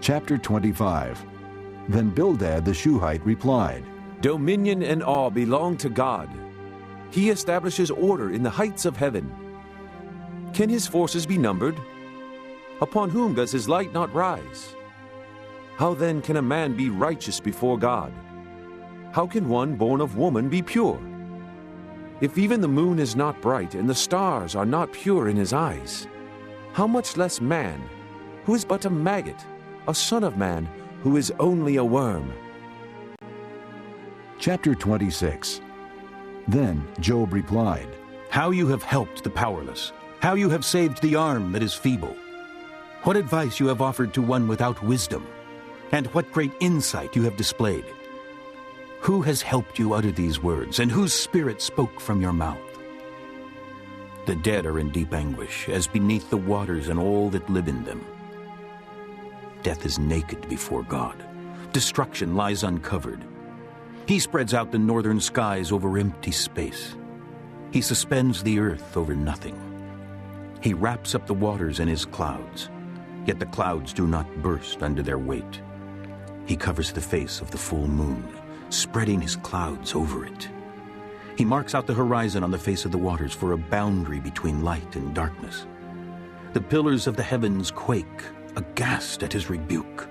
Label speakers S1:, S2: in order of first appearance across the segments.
S1: Chapter 25. Then Bildad the Shuhite replied,
S2: Dominion and awe belong to God. He establishes order in the heights of heaven. Can his forces be numbered? Upon whom does his light not rise? How then can a man be righteous before God? How can one born of woman be pure? If even the moon is not bright and the stars are not pure in his eyes, how much less man, who is but a maggot, a son of man, who is only a worm?
S1: Chapter 26. Then Job replied,
S3: How you have helped the powerless, how you have saved the arm that is feeble. What advice you have offered to one without wisdom, and what great insight you have displayed. Who has helped you utter these words, and whose spirit spoke from your mouth? The dead are in deep anguish, as beneath the waters and all that live in them. Death is naked before God. Destruction lies uncovered. He spreads out the northern skies over empty space. He suspends the earth over nothing. He wraps up the waters in his clouds, yet the clouds do not burst under their weight. He covers the face of the full moon, spreading his clouds over it. He marks out the horizon on the face of the waters for a boundary between light and darkness. The pillars of the heavens quake, aghast at his rebuke.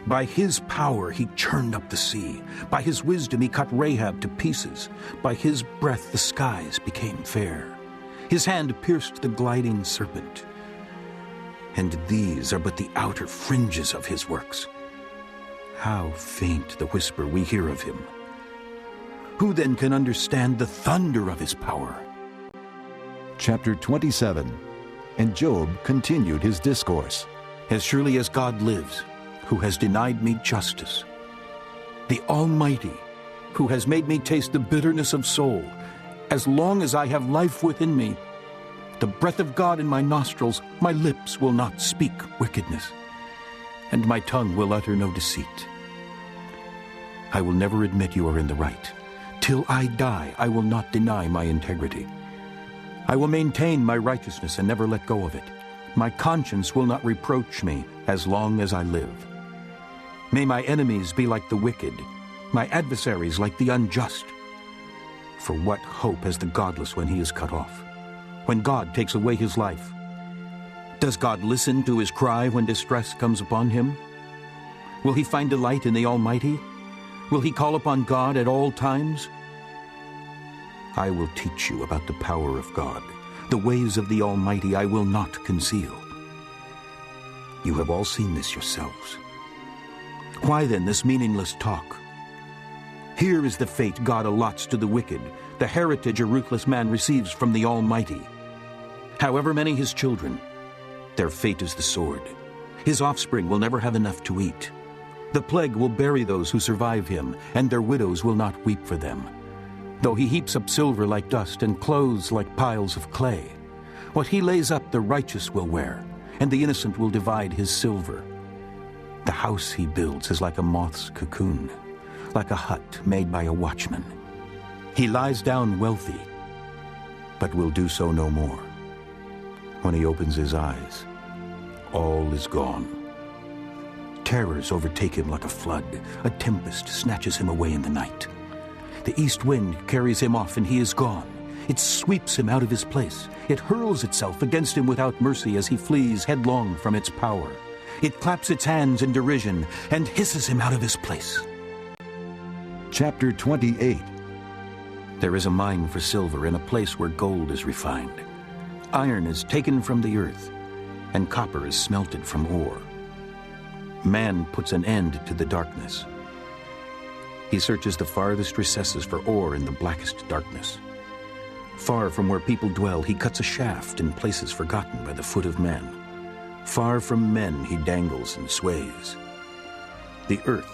S3: By his power he churned up the sea. By his wisdom he cut Rahab to pieces. By his breath the skies became fair. His hand pierced the gliding serpent. And these are but the outer fringes of his works. How faint the whisper we hear of him. Who then can understand the thunder of his power?
S1: Chapter 27. And Job continued his discourse.
S3: As surely as God lives, who has denied me justice, the Almighty, who has made me taste the bitterness of soul, as long as I have life within me, the breath of God in my nostrils, my lips will not speak wickedness, and my tongue will utter no deceit. I will never admit you are in the right. Till I die, I will not deny my integrity. I will maintain my righteousness and never let go of it. My conscience will not reproach me as long as I live. May my enemies be like the wicked, my adversaries like the unjust. For what hope has the godless when he is cut off, when God takes away his life? Does God listen to his cry when distress comes upon him? Will he find delight in the Almighty? Will he call upon God at all times? I will teach you about the power of God. The ways of the Almighty I will not conceal. You have all seen this yourselves. Why then this meaningless talk? Here is the fate God allots to the wicked, the heritage a ruthless man receives from the Almighty. However many his children, their fate is the sword. His offspring will never have enough to eat. The plague will bury those who survive him, and their widows will not weep for them. Though he heaps up silver like dust and clothes like piles of clay, what he lays up the righteous will wear, and the innocent will divide his silver. The house he builds is like a moth's cocoon, like a hut made by a watchman. He lies down wealthy, but will do so no more. When he opens his eyes, all is gone. Terrors overtake him like a flood. A tempest snatches him away in the night. The east wind carries him off, and he is gone. It sweeps him out of his place. It hurls itself against him without mercy as he flees headlong from its power. It claps its hands in derision and hisses him out of his place.
S1: Chapter 28.
S3: There is a mine for silver in a place where gold is refined. Iron is taken from the earth, and copper is smelted from ore. Man puts an end to the darkness. He searches the farthest recesses for ore in the blackest darkness. Far from where people dwell, he cuts a shaft in places forgotten by the foot of man. Far from men he dangles and sways. The earth,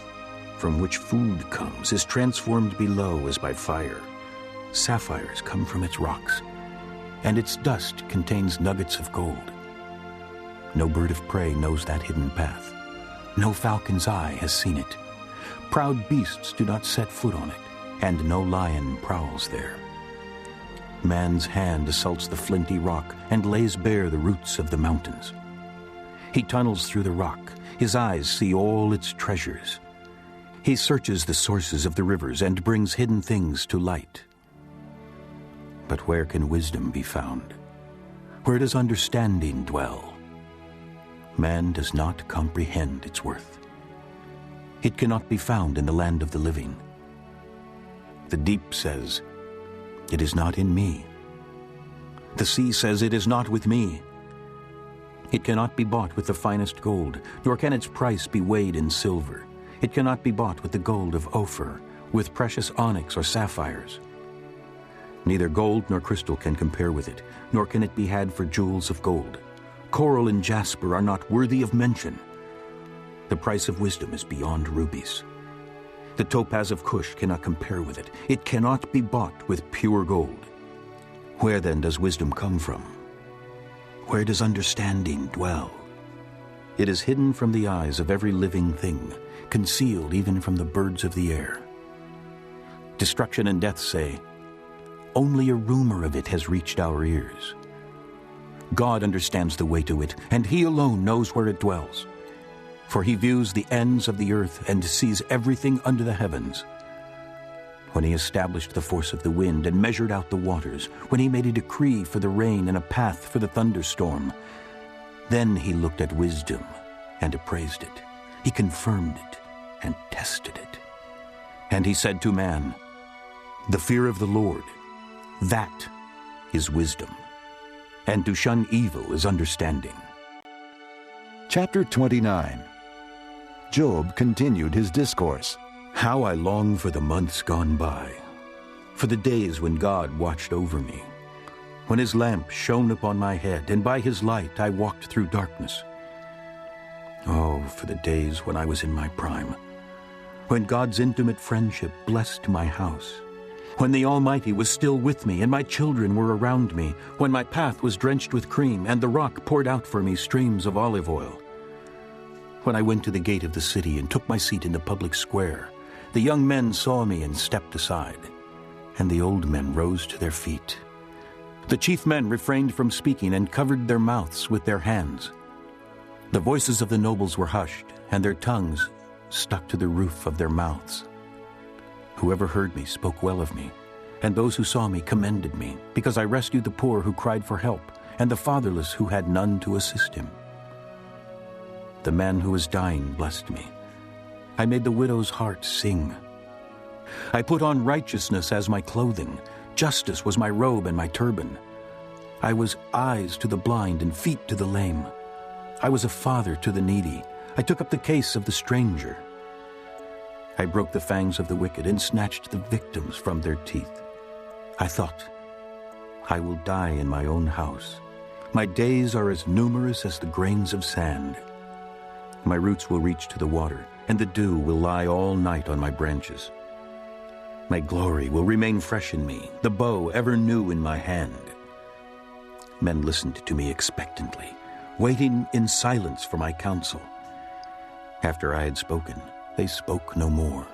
S3: from which food comes, is transformed below as by fire. Sapphires come from its rocks, and its dust contains nuggets of gold. No bird of prey knows that hidden path. No falcon's eye has seen it. Proud beasts do not set foot on it, and no lion prowls there. Man's hand assaults the flinty rock and lays bare the roots of the mountains. He tunnels through the rock. His eyes see all its treasures. He searches the sources of the rivers and brings hidden things to light. But where can wisdom be found? Where does understanding dwell? Man does not comprehend its worth. It cannot be found in the land of the living. The deep says, "It is not in me." The sea says, "It is not with me." It cannot be bought with the finest gold, nor can its price be weighed in silver. It cannot be bought with the gold of Ophir, with precious onyx or sapphires. Neither gold nor crystal can compare with it, nor can it be had for jewels of gold. Coral and jasper are not worthy of mention. The price of wisdom is beyond rubies. The topaz of Cush cannot compare with it. It cannot be bought with pure gold. Where then does wisdom come from? Where does understanding dwell? It is hidden from the eyes of every living thing, concealed even from the birds of the air. Destruction and death say, "Only a rumor of it has reached our ears." God understands the way to it, and He alone knows where it dwells. For He views the ends of the earth and sees everything under the heavens. When He established the force of the wind and measured out the waters, when He made a decree for the rain and a path for the thunderstorm, then He looked at wisdom and appraised it. He confirmed it and tested it. And He said to man, "The fear of the Lord, that is wisdom, and to shun evil is understanding."
S1: Chapter 29. Job continued his discourse.
S3: How I long for the months gone by, for the days when God watched over me, when His lamp shone upon my head, and by His light I walked through darkness. Oh, for the days when I was in my prime, when God's intimate friendship blessed my house, when the Almighty was still with me and my children were around me, when my path was drenched with cream and the rock poured out for me streams of olive oil. When I went to the gate of the city and took my seat in the public square, the young men saw me and stepped aside, and the old men rose to their feet. The chief men refrained from speaking and covered their mouths with their hands. The voices of the nobles were hushed, and their tongues stuck to the roof of their mouths. Whoever heard me spoke well of me, and those who saw me commended me, because I rescued the poor who cried for help, and the fatherless who had none to assist him. The man who was dying blessed me. I made the widow's heart sing. I put on righteousness as my clothing. Justice was my robe and my turban. I was eyes to the blind and feet to the lame. I was a father to the needy. I took up the case of the stranger. I broke the fangs of the wicked and snatched the victims from their teeth. I thought, I will die in my own house. My days are as numerous as the grains of sand. My roots will reach to the water, and the dew will lie all night on my branches. My glory will remain fresh in me, the bow ever new in my hand. Men listened to me expectantly, waiting in silence for my counsel. After I had spoken, they spoke no more.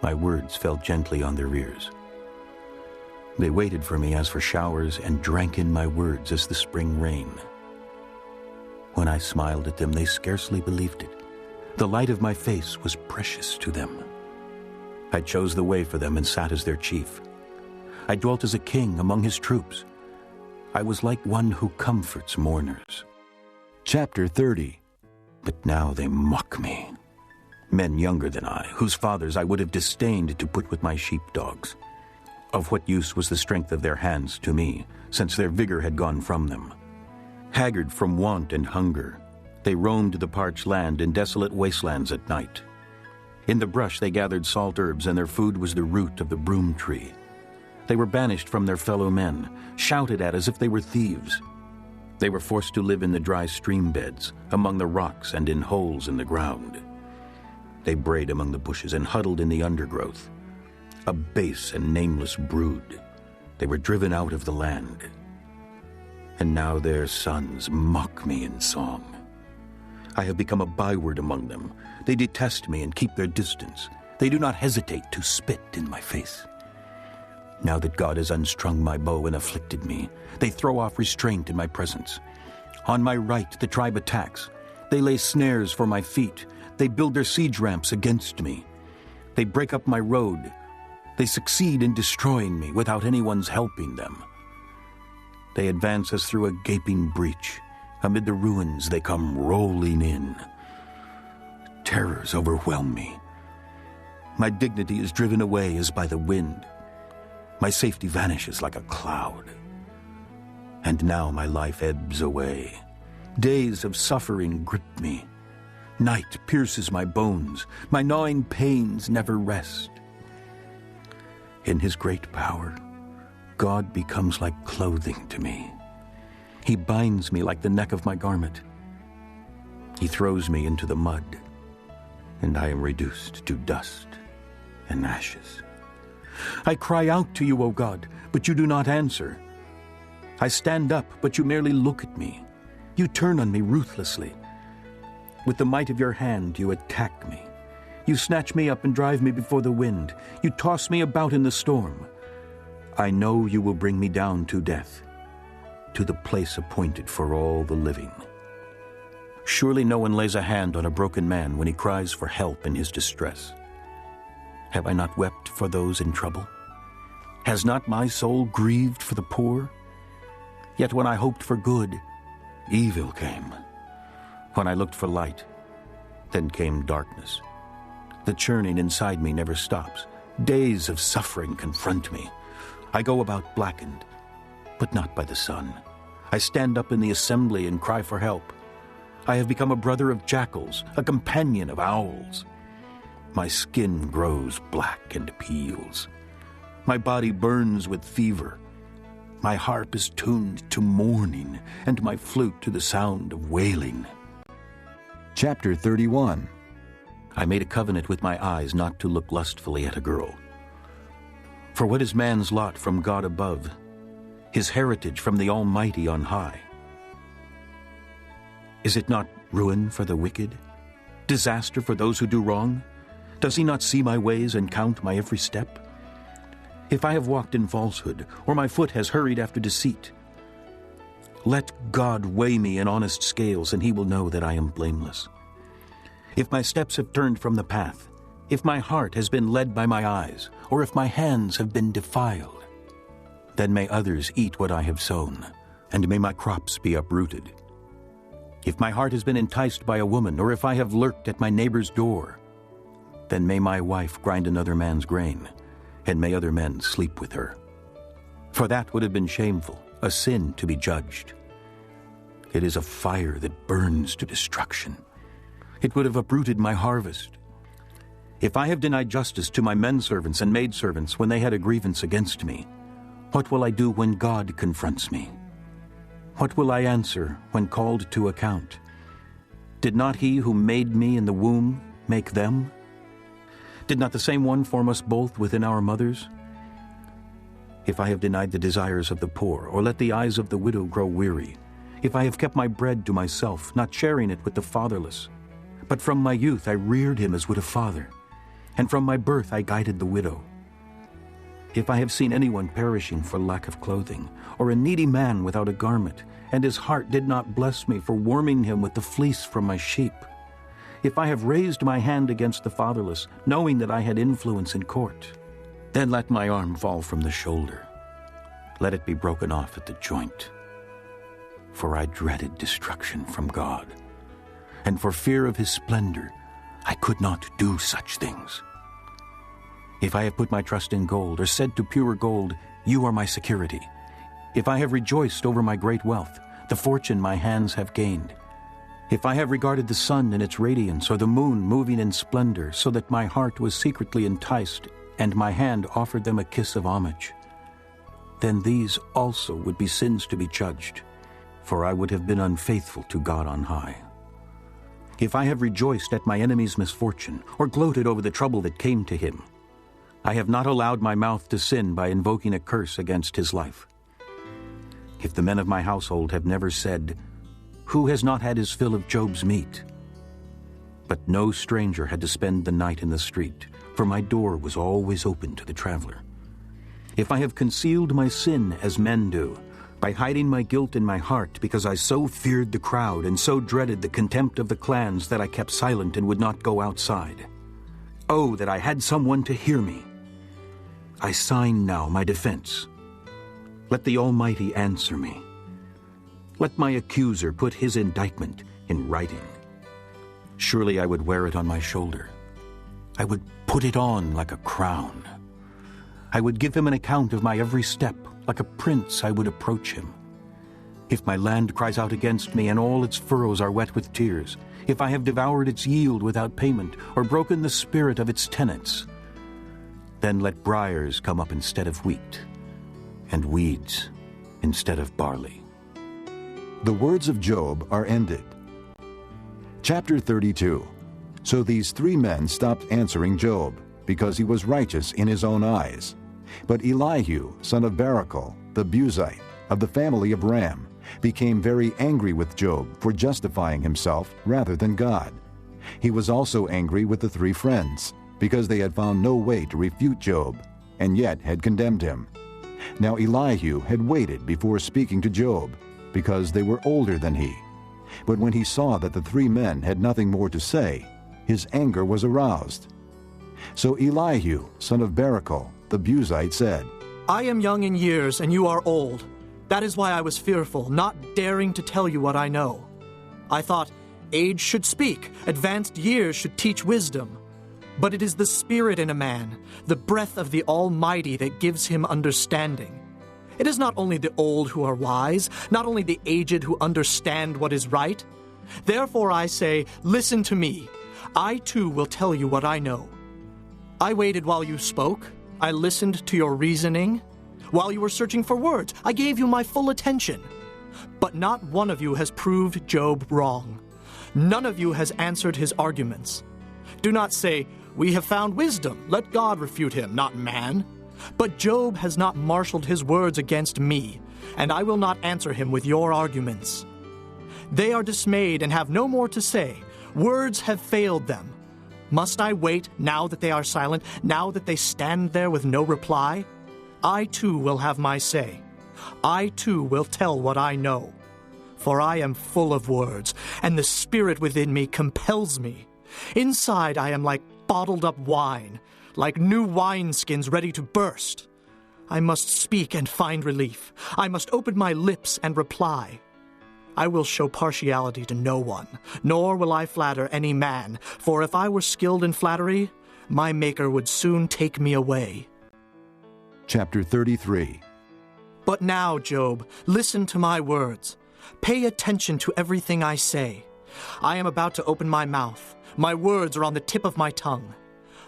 S3: My words fell gently on their ears. They waited for me as for showers and drank in my words as the spring rain. When I smiled at them, they scarcely believed it. The light of my face was precious to them. I chose the way for them and sat as their chief. I dwelt as a king among his troops. I was like one who comforts mourners.
S1: Chapter 30.
S3: But now they mock me. Men younger than I, whose fathers I would have disdained to put with my sheepdogs. Of what use was the strength of their hands to me, since their vigor had gone from them? Haggard from want and hunger, they roamed the parched land in desolate wastelands at night. In the brush they gathered salt herbs, and their food was the root of the broom tree. They were banished from their fellow men, shouted at as if they were thieves. They were forced to live in the dry stream beds, among the rocks and in holes in the ground. They brayed among the bushes and huddled in the undergrowth. A base and nameless brood. They were driven out of the land. And now their sons mock me in song. I have become a byword among them. They detest me and keep their distance. They do not hesitate to spit in my face. Now that God has unstrung my bow and afflicted me, they throw off restraint in my presence. On my right the tribe attacks. They lay snares for my feet. They build their siege ramps against me. They break up my road. They succeed in destroying me without anyone's helping them. They advance us through a gaping breach. Amid the ruins they come rolling in. Terrors overwhelm me. My dignity is driven away as by the wind. My safety vanishes like a cloud. And now my life ebbs away. Days of suffering grip me. Night pierces my bones. My gnawing pains never rest. In his great power, God becomes like clothing to me. He binds me like the neck of my garment. He throws me into the mud, and I am reduced to dust and ashes. I cry out to you, O God, but you do not answer. I stand up, but you merely look at me. You turn on me ruthlessly. With the might of your hand, you attack me. You snatch me up and drive me before the wind. You toss me about in the storm. I know you will bring me down to death, to the place appointed for all the living. Surely no one lays a hand on a broken man when he cries for help in his distress. Have I not wept for those in trouble? Has not my soul grieved for the poor? Yet when I hoped for good, evil came. When I looked for light, then came darkness. The churning inside me never stops. Days of suffering confront me. I go about blackened, but not by the sun. I stand up in the assembly and cry for help. I have become a brother of jackals, a companion of owls. My skin grows black and peels. My body burns with fever. My harp is tuned to mourning, and my flute to the sound of wailing.
S1: Chapter 31.
S3: I made a covenant with my eyes not to look lustfully at a girl. For what is man's lot from God above, his heritage from the Almighty on high? Is it not ruin for the wicked, disaster for those who do wrong? Does he not see my ways and count my every step? If I have walked in falsehood, or my foot has hurried after deceit, let God weigh me in honest scales, and he will know that I am blameless. If my steps have turned from the path, if my heart has been led by my eyes, or if my hands have been defiled, then may others eat what I have sown, and may my crops be uprooted. If my heart has been enticed by a woman, or if I have lurked at my neighbor's door, then may my wife grind another man's grain, and may other men sleep with her. For that would have been shameful, a sin to be judged. It is a fire that burns to destruction. It would have uprooted my harvest. If I have denied justice to my menservants and maidservants when they had a grievance against me, what will I do when God confronts me? What will I answer when called to account? Did not he who made me in the womb make them? Did not the same one form us both within our mothers? If I have denied the desires of the poor, or let the eyes of the widow grow weary, if I have kept my bread to myself, not sharing it with the fatherless, but from my youth I reared him as would a father, and from my birth I guided the widow. If I have seen anyone perishing for lack of clothing, or a needy man without a garment, and his heart did not bless me for warming him with the fleece from my sheep, if I have raised my hand against the fatherless, knowing that I had influence in court, then let my arm fall from the shoulder. Let it be broken off at the joint. For I dreaded destruction from God, and for fear of his splendor, I could not do such things. If I have put my trust in gold, or said to pure gold, you are my security, if I have rejoiced over my great wealth, the fortune my hands have gained, if I have regarded the sun in its radiance, or the moon moving in splendor, so that my heart was secretly enticed, and my hand offered them a kiss of homage, then these also would be sins to be judged, for I would have been unfaithful to God on high. If I have rejoiced at my enemy's misfortune, or gloated over the trouble that came to him, I have not allowed my mouth to sin by invoking a curse against his life. If the men of my household have never said, who has not had his fill of Job's meat? But no stranger had to spend the night in the street, for my door was always open to the traveler. If I have concealed my sin as men do, by hiding my guilt in my heart, because I so feared the crowd and so dreaded the contempt of the clans that I kept silent and would not go outside. Oh, that I had someone to hear me! I sign now my defense. Let the Almighty answer me. Let my accuser put his indictment in writing. Surely I would wear it on my shoulder. I would put it on like a crown. I would give him an account of my every step. Like a prince I would approach him. If my land cries out against me and all its furrows are wet with tears, if I have devoured its yield without payment or broken the spirit of its tenants, then let briars come up instead of wheat and weeds instead of barley.
S1: The words of Job are ended. Chapter 32. So these three men stopped answering Job, because he was righteous in his own eyes. But Elihu, son of Barachel, the Buzite, of the family of Ram, became very angry with Job for justifying himself rather than God. He was also angry with the three friends, because they had found no way to refute Job, and yet had condemned him. Now Elihu had waited before speaking to Job, because they were older than he. But when he saw that the three men had nothing more to say, his anger was aroused. So Elihu, son of Barachel, the Buzite, said,
S4: I am young in years, and you are old. That is why I was fearful, not daring to tell you what I know. I thought, age should speak, advanced years should teach wisdom. But it is the spirit in a man, the breath of the Almighty, that gives him understanding. It is not only the old who are wise, not only the aged who understand what is right. Therefore I say, listen to me. I too will tell you what I know. I waited while you spoke. I listened to your reasoning. While you were searching for words, I gave you my full attention. But not one of you has proved Job wrong. None of you has answered his arguments. Do not say, we have found wisdom. Let God refute him, not man. But Job has not marshaled his words against me, and I will not answer him with your arguments. They are dismayed and have no more to say. Words have failed them. Must I wait now that they are silent, now that they stand there with no reply? I too will have my say. I too will tell what I know. For I am full of words, and the spirit within me compels me. Inside I am like bottled up wine, like new wineskins ready to burst. I must speak and find relief. I must open my lips and reply. I will show partiality to no one, nor will I flatter any man, for if I were skilled in flattery, my Maker would soon take me away.
S1: Chapter 33.
S4: But now, Job, listen to my words. Pay attention to everything I say. I am about to open my mouth. My words are on the tip of my tongue.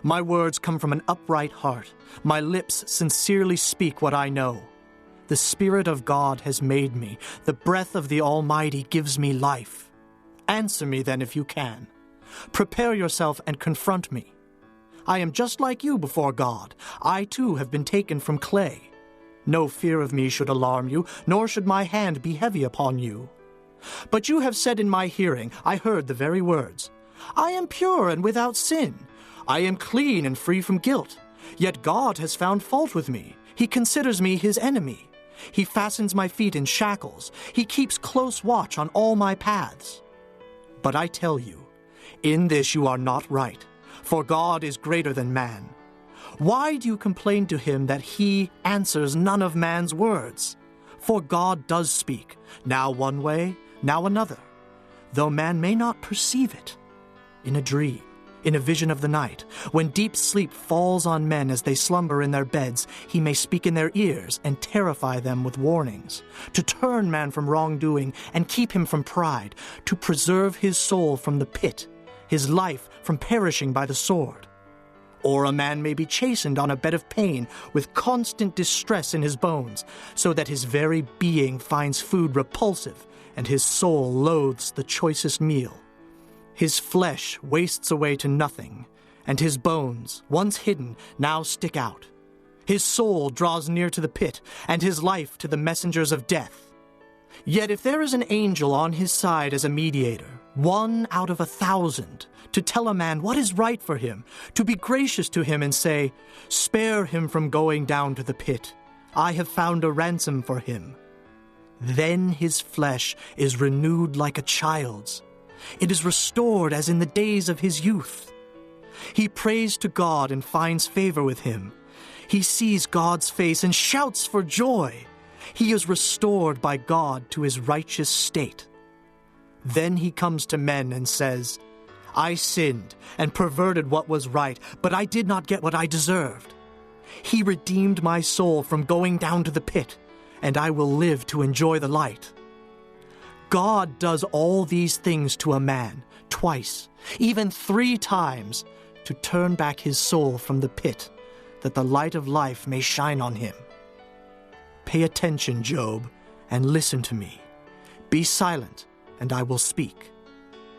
S4: My words come from an upright heart. My lips sincerely speak what I know. The Spirit of God has made me. The breath of the Almighty gives me life. Answer me then if you can. Prepare yourself and confront me. I am just like you before God. I too have been taken from clay. No fear of me should alarm you, nor should my hand be heavy upon you. But you have said in my hearing, I heard the very words, I am pure and without sin. I am clean and free from guilt. Yet God has found fault with me. He considers me his enemy. He fastens my feet in shackles. He keeps close watch on all my paths. But I tell you, in this you are not right, for God is greater than man. Why do you complain to him that he answers none of man's words? For God does speak, now one way, now another, though man may not perceive it. In a dream, in a vision of the night, when deep sleep falls on men as they slumber in their beds, he may speak in their ears and terrify them with warnings, to turn man from wrongdoing and keep him from pride, to preserve his soul from the pit, his life from perishing by the sword. Or a man may be chastened on a bed of pain with constant distress in his bones, so that his very being finds food repulsive and his soul loathes the choicest meal. His flesh wastes away to nothing, and his bones, once hidden, now stick out. His soul draws near to the pit, and his life to the messengers of death. Yet if there is an angel on his side as a mediator, 1 out of 1,000, to tell a man what is right for him, to be gracious to him and say, spare him from going down to the pit. I have found a ransom for him. Then his flesh is renewed like a child's. It is restored as in the days of his youth. He prays to God and finds favor with him. He sees God's face and shouts for joy. He is restored by God to his righteous state. Then he comes to men and says, I sinned and perverted what was right, but I did not get what I deserved. He redeemed my soul from going down to the pit, and I will live to enjoy the light. God does all these things to a man, twice, even 3 times, to turn back his soul from the pit, that the light of life may shine on him. Pay attention, Job, and listen to me. Be silent, and I will speak.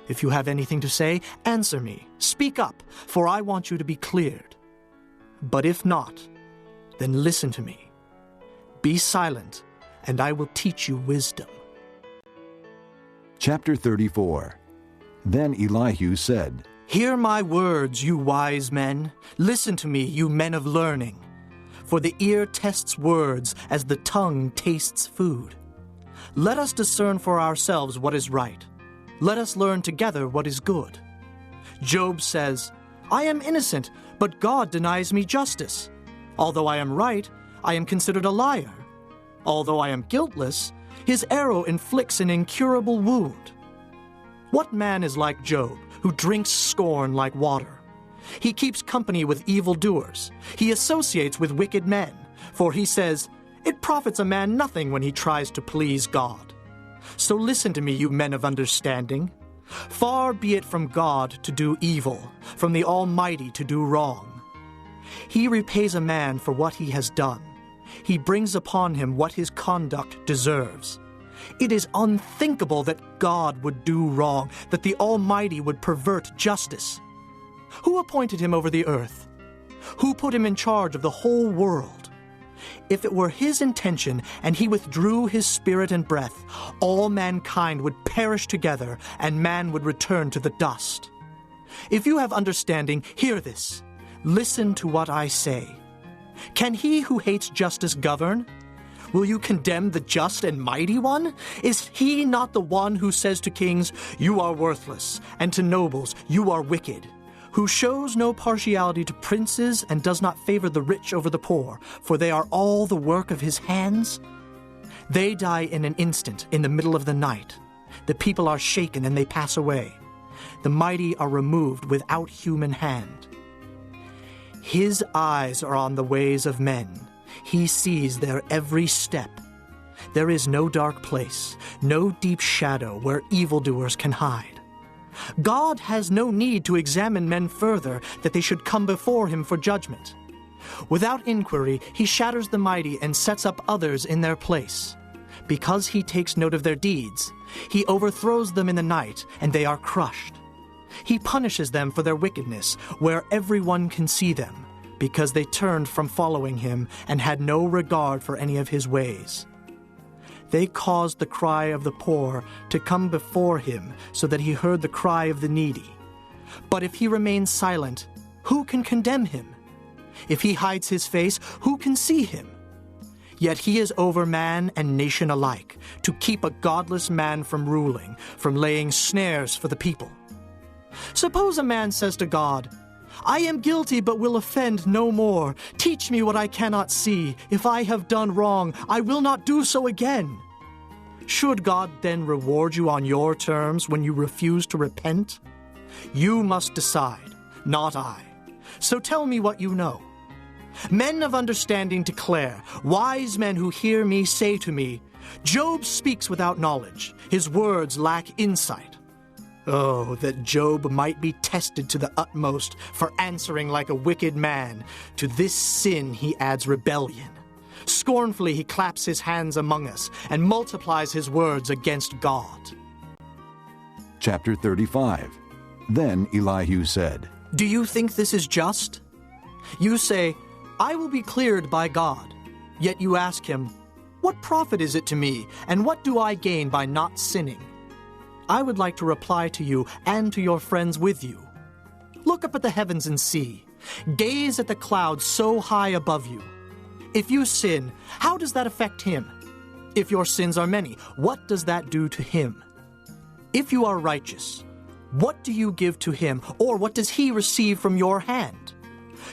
S4: If you have anything to say, answer me. Speak up, for I want you to be cleared. But if not, then listen to me. Be silent, and I will teach you wisdom.
S1: Chapter 34. Then Elihu said,
S4: Hear my words, you wise men. Listen to me, you men of learning. For the ear tests words as the tongue tastes food. Let us discern for ourselves what is right. Let us learn together what is good. Job says, I am innocent, but God denies me justice. Although I am right, I am considered a liar. Although I am guiltless, his arrow inflicts an incurable wound. What man is like Job, who drinks scorn like water? He keeps company with evildoers. He associates with wicked men, for he says, It profits a man nothing when he tries to please God. So listen to me, you men of understanding. Far be it from God to do evil, from the Almighty to do wrong. He repays a man for what he has done. He brings upon him what his conduct deserves. It is unthinkable that God would do wrong, that the Almighty would pervert justice. Who appointed him over the earth? Who put him in charge of the whole world? If it were his intention and he withdrew his spirit and breath, all mankind would perish together and man would return to the dust. If you have understanding, hear this. Listen to what I say. Can he who hates justice govern? Will you condemn the just and mighty one? Is he not the one who says to kings, You are worthless, and to nobles, You are wicked? Who shows no partiality to princes and does not favor the rich over the poor, for they are all the work of his hands? They die in an instant, in the middle of the night. The people are shaken and they pass away. The mighty are removed without human hand. His eyes are on the ways of men. He sees their every step. There is no dark place, no deep shadow where evildoers can hide. God has no need to examine men further, that they should come before him for judgment. Without inquiry, he shatters the mighty and sets up others in their place. Because he takes note of their deeds, he overthrows them in the night, and they are crushed. He punishes them for their wickedness, where everyone can see them, because they turned from following him and had no regard for any of his ways. They caused the cry of the poor to come before him, so that he heard the cry of the needy. But if he remains silent, who can condemn him? If he hides his face, who can see him? Yet he is over man and nation alike, to keep a godless man from ruling, from laying snares for the people. Suppose a man says to God, I am guilty but will offend no more. Teach me what I cannot see. If I have done wrong, I will not do so again. Should God then reward you on your terms when you refuse to repent? You must decide, not I. So tell me what you know. Men of understanding declare, wise men who hear me say to me, Job speaks without knowledge. His words lack insight. Oh, that Job might be tested to the utmost for answering like a wicked man. To this sin he adds rebellion. Scornfully he claps his hands among us and multiplies his words against God.
S1: Chapter 35. Then Elihu said,
S4: Do you think this is just? You say, I will be cleared by God. Yet you ask him, What profit is it to me, and what do I gain by not sinning? I would like to reply to you and to your friends with you. Look up at the heavens and see. Gaze at the clouds so high above you. If you sin, how does that affect him? If your sins are many, what does that do to him? If you are righteous, what do you give to him, or what does he receive from your hand?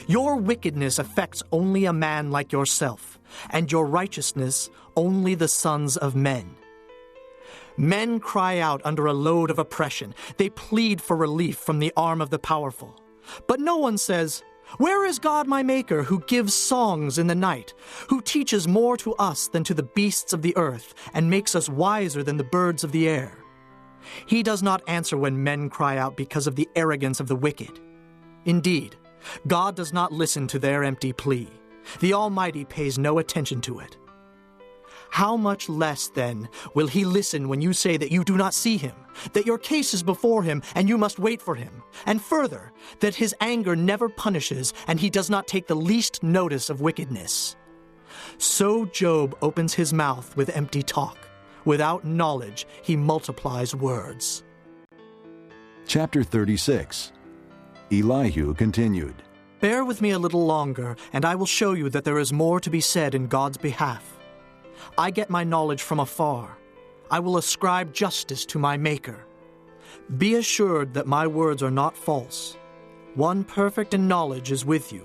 S4: Your wickedness affects only a man like yourself, and your righteousness only the sons of men. Men cry out under a load of oppression. They plead for relief from the arm of the powerful. But no one says, "Where is God my Maker, who gives songs in the night, who teaches more to us than to the beasts of the earth, and makes us wiser than the birds of the air?" He does not answer when men cry out because of the arrogance of the wicked. Indeed, God does not listen to their empty plea. The Almighty pays no attention to it. How much less, then, will he listen when you say that you do not see him, that your case is before him and you must wait for him, and further, that his anger never punishes and he does not take the least notice of wickedness? So Job opens his mouth with empty talk. Without knowledge, he multiplies words.
S1: Chapter 36. Elihu continued.
S4: Bear with me a little longer, and I will show you that there is more to be said in God's behalf. I get my knowledge from afar. I will ascribe justice to my Maker. Be assured that my words are not false. One perfect in knowledge is with you.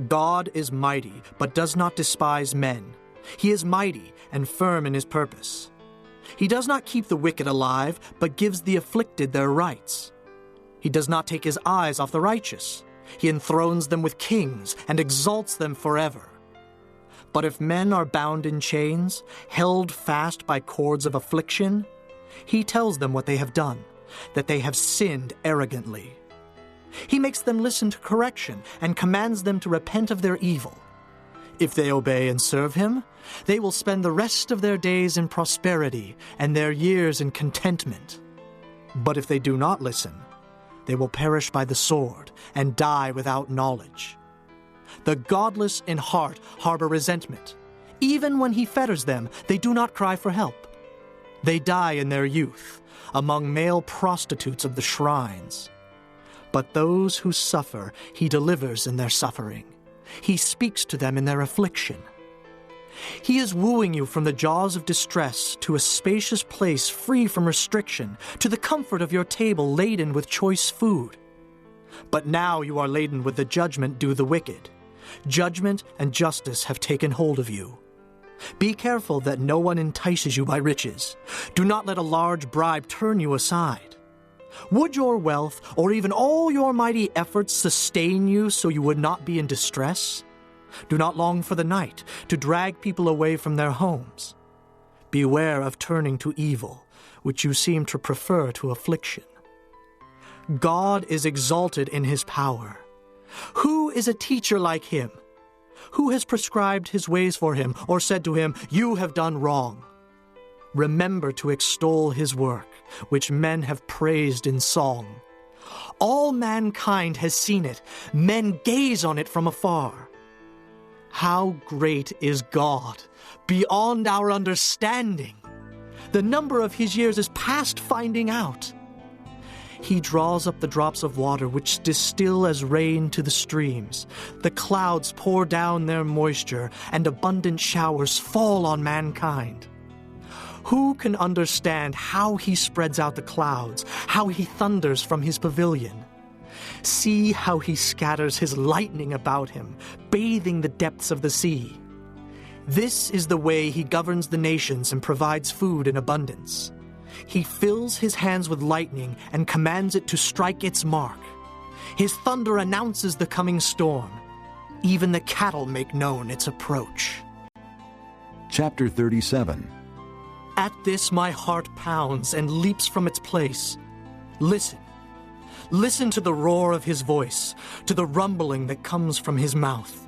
S4: God is mighty, but does not despise men. He is mighty and firm in his purpose. He does not keep the wicked alive, but gives the afflicted their rights. He does not take his eyes off the righteous. He enthrones them with kings and exalts them forever. But if men are bound in chains, held fast by cords of affliction, he tells them what they have done, that they have sinned arrogantly. He makes them listen to correction and commands them to repent of their evil. If they obey and serve him, they will spend the rest of their days in prosperity and their years in contentment. But if they do not listen, they will perish by the sword and die without knowledge. The godless in heart harbor resentment. Even when he fetters them, they do not cry for help. They die in their youth, among male prostitutes of the shrines. But those who suffer, he delivers in their suffering. He speaks to them in their affliction. He is wooing you from the jaws of distress to a spacious place free from restriction, to the comfort of your table laden with choice food. But now you are laden with the judgment due the wicked. Judgment and justice have taken hold of you. Be careful that no one entices you by riches. Do not let a large bribe turn you aside. Would your wealth, or even all your mighty efforts, sustain you so you would not be in distress? Do not long for the night, to drag people away from their homes. Beware of turning to evil, which you seem to prefer to affliction. God is exalted in his power. Who is a teacher like him? Who has prescribed his ways for him, or said to him, "You have done wrong"? Remember to extol his work, which men have praised in song. All mankind has seen it. Men gaze on it from afar. How great is God, beyond our understanding! The number of his years is past finding out. He draws up the drops of water which distill as rain to the streams. The clouds pour down their moisture, and abundant showers fall on mankind. Who can understand how he spreads out the clouds, how he thunders from his pavilion? See how he scatters his lightning about him, bathing the depths of the sea. This is the way he governs the nations and provides food in abundance. He fills his hands with lightning and commands it to strike its mark. His thunder announces the coming storm. Even the cattle make known its approach.
S1: Chapter 37.
S4: At this my heart pounds and leaps from its place. Listen. Listen to the roar of his voice, to the rumbling that comes from his mouth.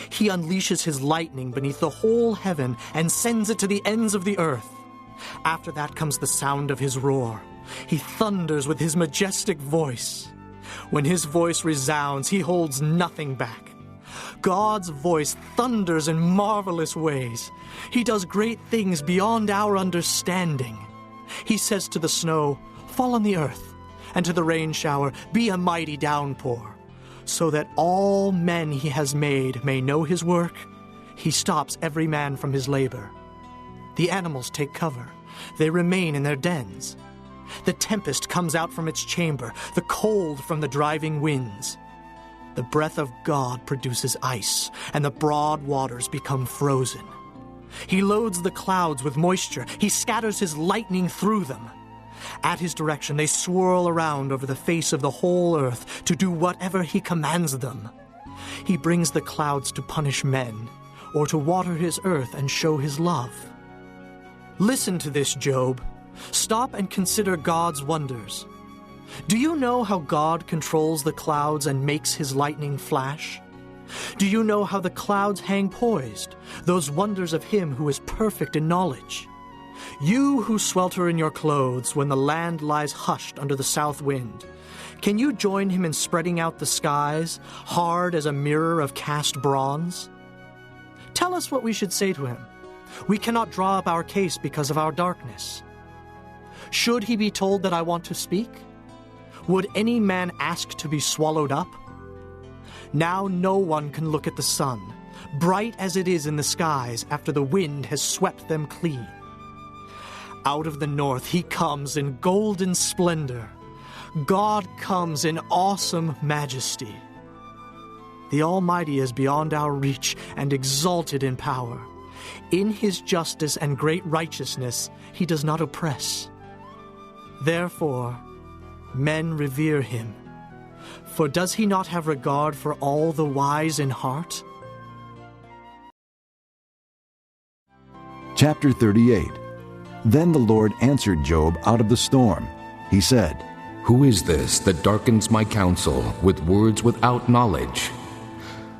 S4: He unleashes his lightning beneath the whole heaven and sends it to the ends of the earth. After that comes the sound of his roar. He thunders with his majestic voice. When his voice resounds, he holds nothing back. God's voice thunders in marvelous ways. He does great things beyond our understanding. He says to the snow, "Fall on the earth," and to the rain shower, "Be a mighty downpour," so that all men he has made may know his work. He stops every man from his labor. The animals take cover. They remain in their dens. The tempest comes out from its chamber, the cold from the driving winds. The breath of God produces ice, and the broad waters become frozen. He loads the clouds with moisture. He scatters his lightning through them. At his direction, they swirl around over the face of the whole earth to do whatever he commands them. He brings the clouds to punish men, or to water his earth and show his love. Listen to this, Job. Stop and consider God's wonders. Do you know how God controls the clouds and makes his lightning flash? Do you know how the clouds hang poised, those wonders of him who is perfect in knowledge? You who swelter in your clothes when the land lies hushed under the south wind, can you join him in spreading out the skies, hard as a mirror of cast bronze? Tell us what we should say to him. We cannot draw up our case because of our darkness. Should he be told that I want to speak? Would any man ask to be swallowed up? Now no one can look at the sun, bright as it is in the skies after the wind has swept them clean. Out of the north he comes in golden splendor. God comes in awesome majesty. The Almighty is beyond our reach and exalted in power. In his justice and great righteousness he does not oppress. Therefore, men revere him. For does he not have regard for all the wise in heart?
S1: Chapter 38. Then the Lord answered Job out of the storm. He said,
S5: Who is this that darkens my counsel with words without knowledge?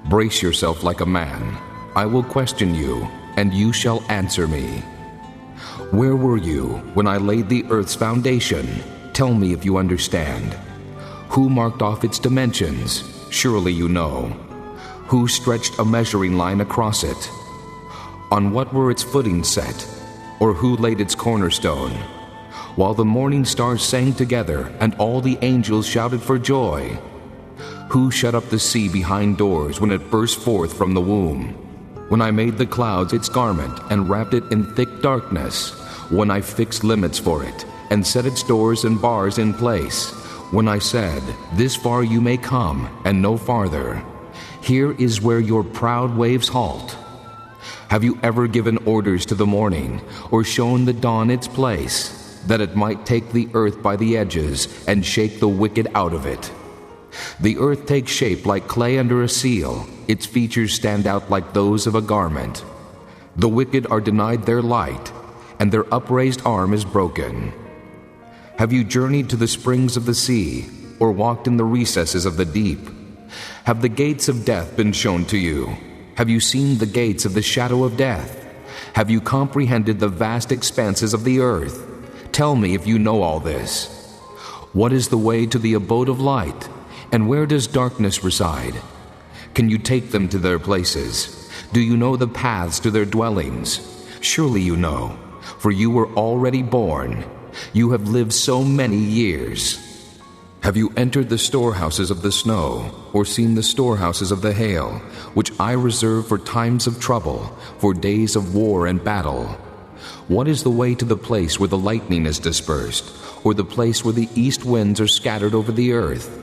S5: Brace yourself like a man. I will question you, and you shall answer me. Where were you when I laid the earth's foundation? Tell me if you understand. Who marked off its dimensions? Surely you know. Who stretched a measuring line across it? On what were its footings set? Or who laid its cornerstone? While the morning stars sang together and all the angels shouted for joy. Who shut up the sea behind doors when it burst forth from the womb? When I made the clouds its garment and wrapped it in thick darkness, when I fixed limits for it and set its doors and bars in place, when I said, This far you may come and no farther, here is where your proud waves halt. Have you ever given orders to the morning, or shown the dawn its place, that it might take the earth by the edges and shake the wicked out of it? The earth takes shape like clay under a seal. Its features stand out like those of a garment. The wicked are denied their light, and their upraised arm is broken. Have you journeyed to the springs of the sea, or walked in the recesses of the deep? Have the gates of death been shown to you? Have you seen the gates of the shadow of death? Have you comprehended the vast expanses of the earth? Tell me if you know all this. What is the way to the abode of light? And where does darkness reside? Can you take them to their places? Do you know the paths to their dwellings? Surely you know, for you were already born. You have lived so many years. Have you entered the storehouses of the snow, or seen the storehouses of the hail, which I reserve for times of trouble, for days of war and battle? What is the way to the place where the lightning is dispersed, or the place where the east winds are scattered over the earth?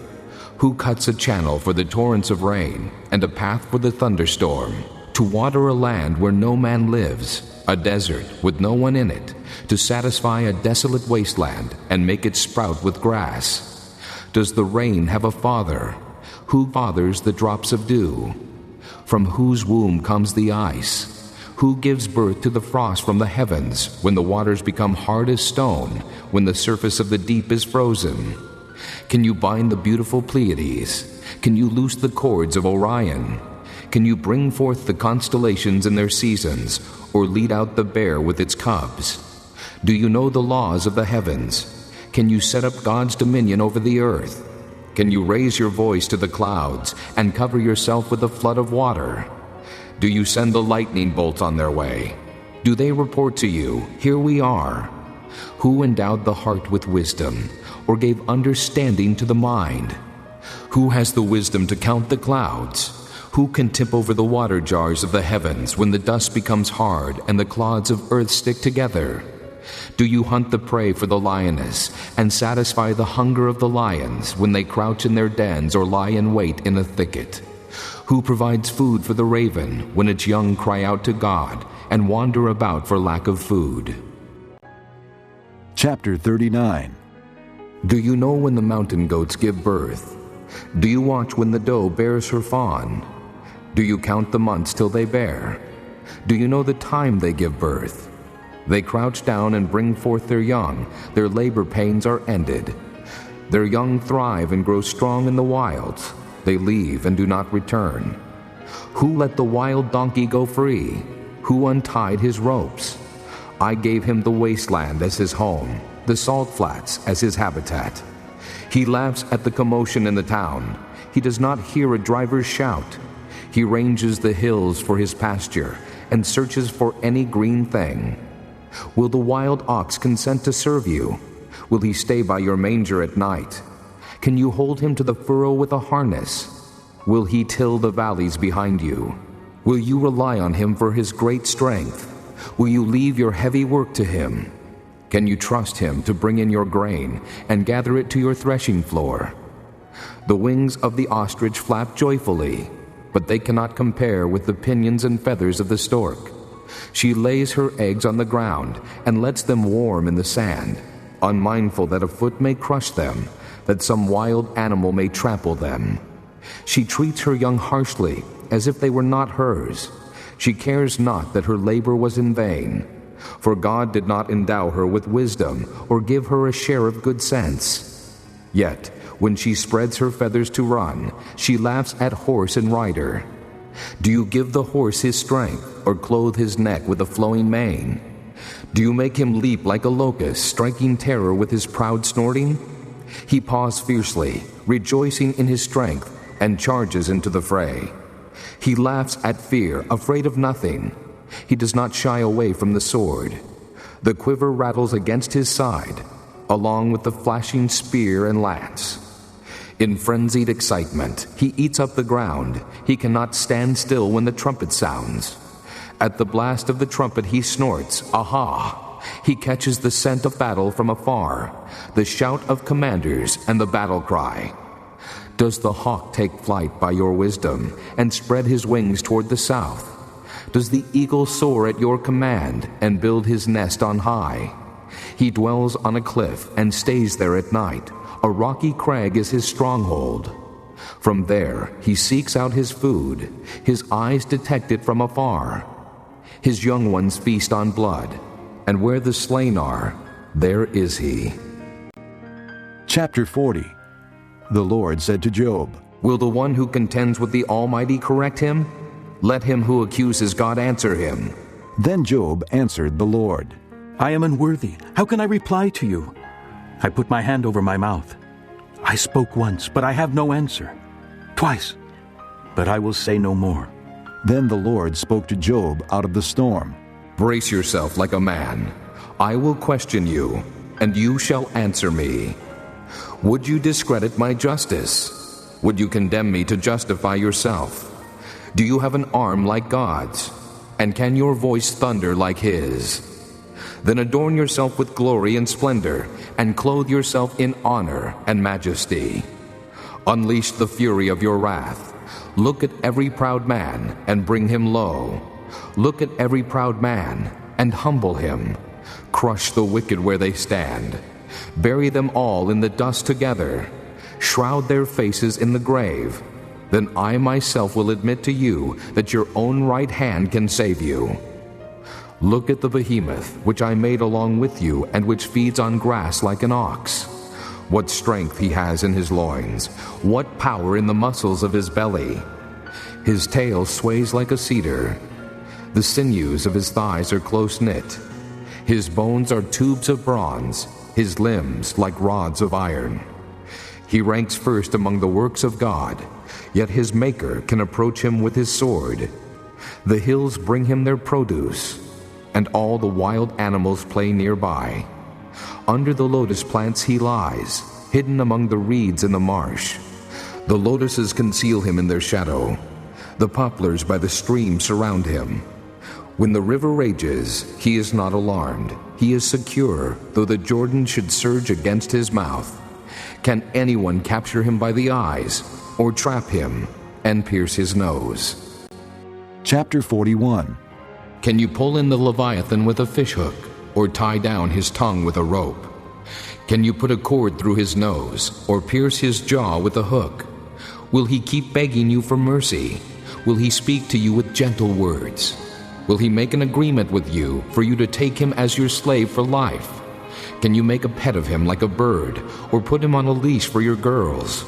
S5: Who cuts a channel for the torrents of rain, and a path for the thunderstorm, to water a land where no man lives, a desert with no one in it, to satisfy a desolate wasteland and make it sprout with grass? Does the rain have a father? Who fathers the drops of dew? From whose womb comes the ice? Who gives birth to the frost from the heavens, when the waters become hard as stone, when the surface of the deep is frozen? Can you bind the beautiful Pleiades? Can you loose the cords of Orion? Can you bring forth the constellations in their seasons, or lead out the bear with its cubs? Do you know the laws of the heavens? Can you set up God's dominion over the earth? Can you raise your voice to the clouds and cover yourself with a flood of water? Do you send the lightning bolts on their way? Do they report to you, Here we are? Who endowed the heart with wisdom, or gave understanding to the mind? Who has the wisdom to count the clouds? Who can tip over the water jars of the heavens when the dust becomes hard and the clods of earth stick together? Do you hunt the prey for the lioness and satisfy the hunger of the lions when they crouch in their dens or lie in wait in a thicket? Who provides food for the raven when its young cry out to God and wander about for lack of food?
S1: Chapter 39.
S5: Do you know when the mountain goats give birth? Do you watch when the doe bears her fawn? Do you count the months till they bear? Do you know the time they give birth? They crouch down and bring forth their young. Their labor pains are ended. Their young thrive and grow strong in the wilds. They leave and do not return. Who let the wild donkey go free? Who untied his ropes? I gave him the wasteland as his home, the salt flats as his habitat. He laughs at the commotion in the town. He does not hear a driver's shout. He ranges the hills for his pasture and searches for any green thing. Will the wild ox consent to serve you? Will he stay by your manger at night? Can you hold him to the furrow with a harness? Will he till the valleys behind you? Will you rely on him for his great strength? Will you leave your heavy work to him? Can you trust him to bring in your grain and gather it to your threshing floor? The wings of the ostrich flap joyfully, but they cannot compare with the pinions and feathers of the stork. She lays her eggs on the ground and lets them warm in the sand, unmindful that a foot may crush them, that some wild animal may trample them. She treats her young harshly, as if they were not hers. She cares not that her labor was in vain, for God did not endow her with wisdom or give her a share of good sense. Yet, when she spreads her feathers to run, she laughs at horse and rider. Do you give the horse his strength, or clothe his neck with a flowing mane? Do you make him leap like a locust, striking terror with his proud snorting? He paws fiercely, rejoicing in his strength, and charges into the fray. He laughs at fear, afraid of nothing. He does not shy away from the sword. The quiver rattles against his side, along with the flashing spear and lance. In frenzied excitement, he eats up the ground. He cannot stand still when the trumpet sounds. At the blast of the trumpet he snorts, aha! He catches the scent of battle from afar, the shout of commanders and the battle cry. Does the hawk take flight by your wisdom and spread his wings toward the south? Does the eagle soar at your command and build his nest on high? He dwells on a cliff and stays there at night. A rocky crag is his stronghold. From there he seeks out his food. His eyes detect it from afar. His young ones feast on blood, and where the slain are, there is he.
S1: Chapter 40. The Lord said to Job,
S5: Will the one who contends with the Almighty correct him? Let him who accuses God answer him.
S1: Then Job answered the Lord,
S3: I am unworthy. How can I reply to you? I put my hand over my mouth. I spoke once, but I have no answer. Twice, but I will say no more.
S1: Then the Lord spoke to Job out of the storm.
S5: Brace yourself like a man. I will question you, and you shall answer me. Would you discredit my justice? Would you condemn me to justify yourself? Do you have an arm like God's? And can your voice thunder like his? Then adorn yourself with glory and splendor, and clothe yourself in honor and majesty. Unleash the fury of your wrath. Look at every proud man, and bring him low. Look at every proud man, and humble him. Crush the wicked where they stand. Bury them all in the dust together. Shroud their faces in the grave. Then I myself will admit to you that your own right hand can save you. Look at the behemoth, which I made along with you, and which feeds on grass like an ox. What strength he has in his loins, what power in the muscles of his belly. His tail sways like a cedar. The sinews of his thighs are close-knit. His bones are tubes of bronze, his limbs like rods of iron. He ranks first among the works of God, yet his Maker can approach him with his sword. The hills bring him their produce, and all the wild animals play nearby. Under the lotus plants he lies, hidden among the reeds in the marsh. The lotuses conceal him in their shadow. The poplars by the stream surround him. When the river rages, he is not alarmed. He is secure, though the Jordan should surge against his mouth. Can anyone capture him by the eyes, or trap him and pierce his nose?
S1: Chapter 41.
S5: Can you pull in the Leviathan with a fishhook, or tie down his tongue with a rope? Can you put a cord through his nose, or pierce his jaw with a hook? Will he keep begging you for mercy? Will he speak to you with gentle words? Will he make an agreement with you for you to take him as your slave for life? Can you make a pet of him like a bird, or put him on a leash for your girls?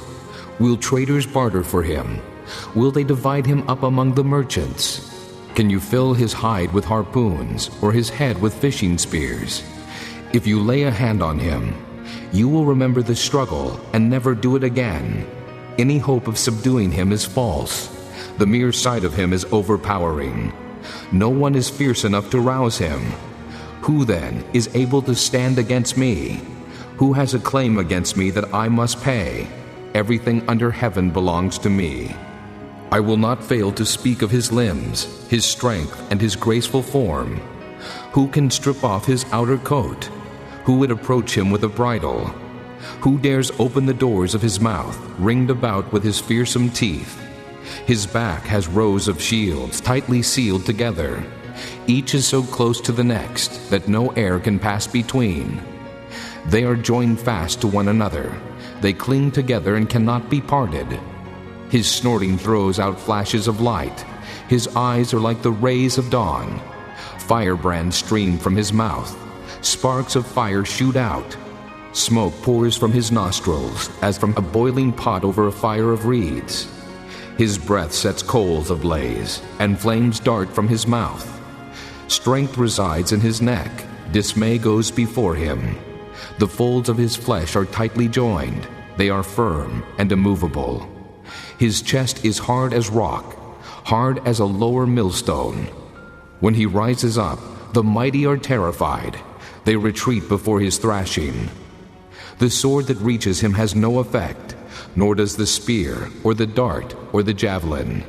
S5: Will traders barter for him? Will they divide him up among the merchants? Can you fill his hide with harpoons, or his head with fishing spears? If you lay a hand on him, you will remember the struggle and never do it again. Any hope of subduing him is false. The mere sight of him is overpowering. No one is fierce enough to rouse him. Who then is able to stand against me? Who has a claim against me that I must pay? Everything under heaven belongs to me. I will not fail to speak of his limbs, his strength, and his graceful form. Who can strip off his outer coat? Who would approach him with a bridle? Who dares open the doors of his mouth, ringed about with his fearsome teeth? His back has rows of shields, tightly sealed together. Each is so close to the next that no air can pass between. They are joined fast to one another. They cling together and cannot be parted. His snorting throws out flashes of light. His eyes are like the rays of dawn. Firebrands stream from his mouth. Sparks of fire shoot out. Smoke pours from his nostrils as from a boiling pot over a fire of reeds. His breath sets coals ablaze, and flames dart from his mouth. Strength resides in his neck. Dismay goes before him. The folds of his flesh are tightly joined. They are firm and immovable. His chest is hard as rock, hard as a lower millstone. When he rises up, the mighty are terrified. They retreat before his thrashing. The sword that reaches him has no effect, nor does the spear, or the dart, or the javelin.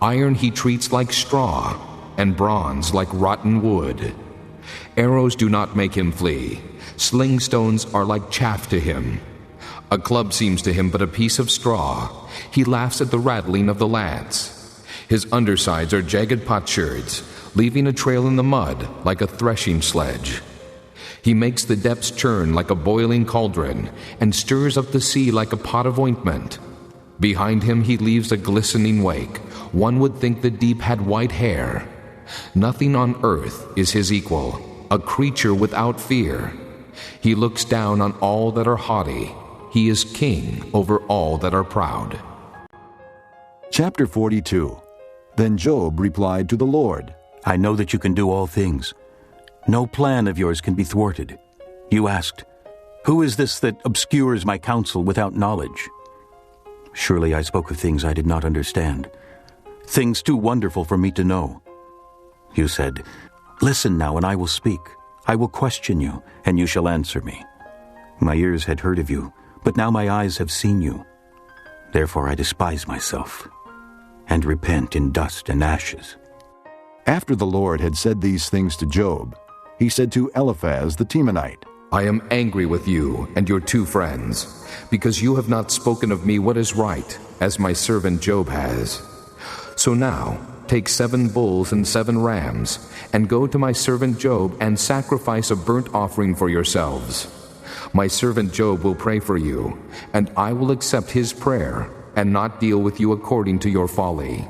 S5: Iron he treats like straw, and bronze like rotten wood. Arrows do not make him flee. Sling stones are like chaff to him. A club seems to him but a piece of straw. He laughs at the rattling of the lance. His undersides are jagged potsherds, leaving a trail in the mud like a threshing sledge. He makes the depths churn like a boiling cauldron, and stirs up the sea like a pot of ointment. Behind him he leaves a glistening wake. One would think the deep had white hair. Nothing on earth is his equal, a creature without fear. He looks down on all that are haughty. He is king over all that are proud.
S1: Chapter 42. Then Job replied to the Lord,
S3: I know that you can do all things. No plan of yours can be thwarted. You asked, who is this that obscures my counsel without knowledge? Surely I spoke of things I did not understand, things too wonderful for me to know. You said, listen now, and I will speak. I will question you, and you shall answer me. My ears had heard of you, but now my eyes have seen you. Therefore I despise myself, and repent in dust and ashes.
S1: After the Lord had said these things to Job, he said to Eliphaz the Temanite,
S5: I am angry with you and your two friends, because you have not spoken of me what is right, as my servant Job has. So now, take 7 bulls and 7 rams, and go to my servant Job and sacrifice a burnt offering for yourselves. My servant Job will pray for you, and I will accept his prayer, and not deal with you according to your folly.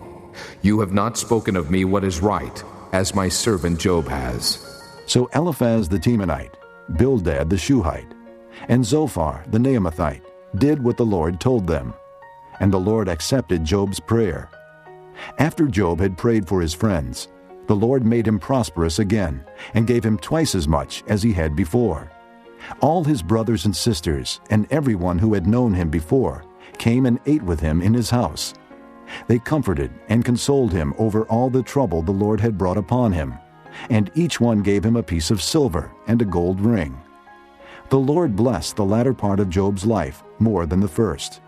S5: You have not spoken of me what is right, as my servant Job has.
S1: So Eliphaz the Temanite, Bildad the Shuhite, and Zophar the Naamathite did what the Lord told them, and the Lord accepted Job's prayer. After Job had prayed for his friends, the Lord made him prosperous again, and gave him twice as much as he had before. All his brothers and sisters, and everyone who had known him before, came and ate with him in his house. They comforted and consoled him over all the trouble the Lord had brought upon him, and each one gave him a piece of silver and a gold ring. The Lord blessed the latter part of Job's life more than the first.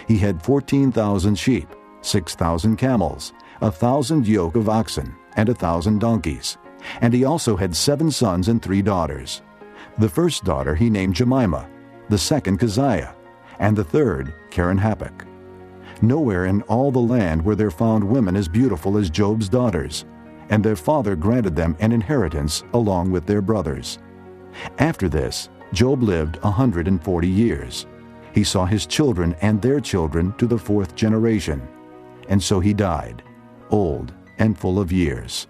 S1: He had 14,000 sheep, 6,000 camels, 1,000 yoke of oxen, and 1,000 donkeys. And he also had 7 sons and 3 daughters. The first daughter he named Jemimah, the second Keziah, and the third Keren-Happuch. Nowhere in all the land were there found women as beautiful as Job's daughters, and their father granted them an inheritance along with their brothers. After this, Job lived 140 years. He saw his children and their children to the 4th generation, and so he died, old and full of years.